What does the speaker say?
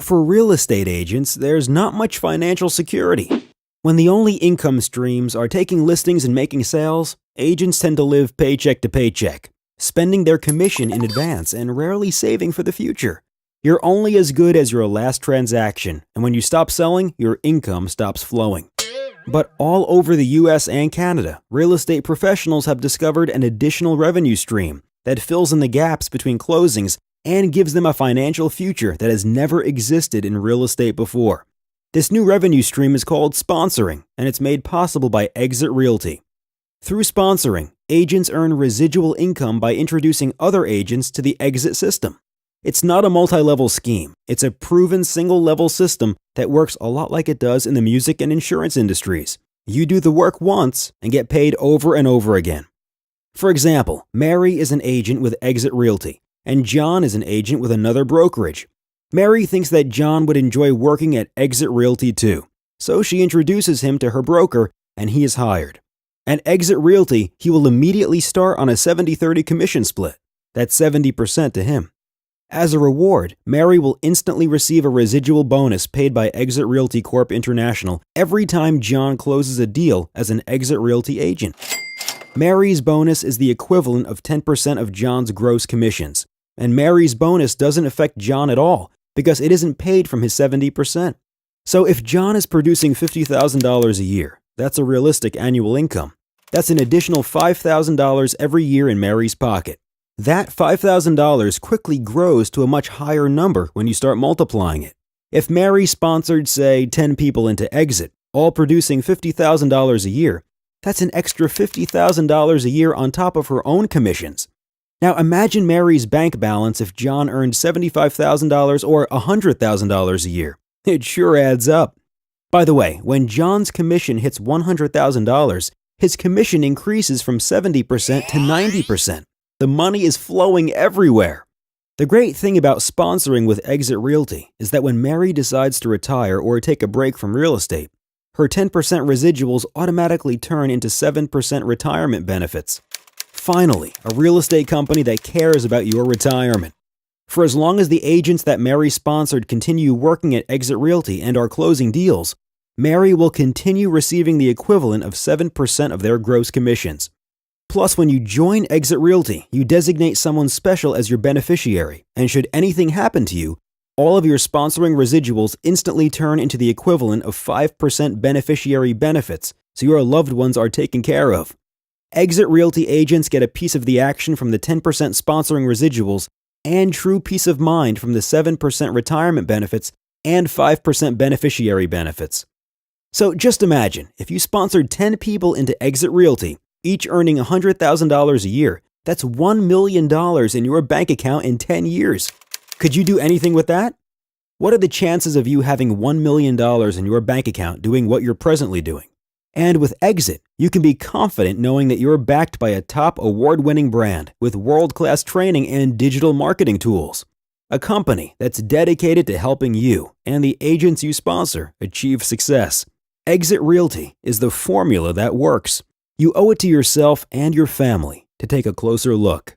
For real estate agents, there's not much financial security. When the only income streams are taking listings and making sales, agents tend to live paycheck to paycheck, spending their commission in advance and rarely saving for the future. You're only as good as your last transaction, and when you stop selling, your income stops flowing. But all over the US and Canada, real estate professionals have discovered an additional revenue stream that fills in the gaps between closings and gives them a financial future that has never existed in real estate before. This new revenue stream is called sponsoring, and it's made possible by Exit Realty. Through sponsoring, agents earn residual income by introducing other agents to the Exit system. It's not a multi-level scheme. It's a proven single-level system that works a lot like it does in the music and insurance industries. You do the work once and get paid over and over again. For example, Mary is an agent with Exit Realty, and John is an agent with another brokerage. Mary thinks that John would enjoy working at Exit Realty too, so she introduces him to her broker and he is hired. At Exit Realty, he will immediately start on a 70-30 commission split. That's 70% to him. As a reward, Mary will instantly receive a residual bonus paid by Exit Realty Corp International every time John closes a deal as an Exit Realty agent. Mary's bonus is the equivalent of 10% of John's gross commissions, and Mary's bonus doesn't affect John at all because it isn't paid from his 70%. So if John is producing $50,000 a year, that's a realistic annual income. That's an additional $5,000 every year in Mary's pocket. That $5,000 quickly grows to a much higher number when you start multiplying it. If Mary sponsored, say, 10 people into Exit, all producing $50,000 a year, that's an extra $50,000 a year on top of her own commissions. Now imagine Mary's bank balance if John earned $75,000 or $100,000 a year. It sure adds up. By the way, when John's commission hits $100,000, his commission increases from 70% to 90%. The money is flowing everywhere. The great thing about sponsoring with Exit Realty is that when Mary decides to retire or take a break from real estate, her 10% residuals automatically turn into 7% retirement benefits. Finally, a real estate company that cares about your retirement. For as long as the agents that Mary sponsored continue working at Exit Realty and are closing deals, Mary will continue receiving the equivalent of 7% of their gross commissions. Plus, when you join Exit Realty, you designate someone special as your beneficiary, and should anything happen to you, all of your sponsoring residuals instantly turn into the equivalent of 5% beneficiary benefits, so your loved ones are taken care of. Exit Realty agents get a piece of the action from the 10% sponsoring residuals and true peace of mind from the 7% retirement benefits and 5% beneficiary benefits. So just imagine, if you sponsored 10 people into Exit Realty, each earning $100,000 a year, that's $1 million in your bank account in 10 years. Could you do anything with that? What are the chances of you having $1 million in your bank account doing what you're presently doing? And with Exit, you can be confident knowing that you're backed by a top award-winning brand with world-class training and digital marketing tools. A company that's dedicated to helping you and the agents you sponsor achieve success. Exit Realty is the formula that works. You owe it to yourself and your family to take a closer look.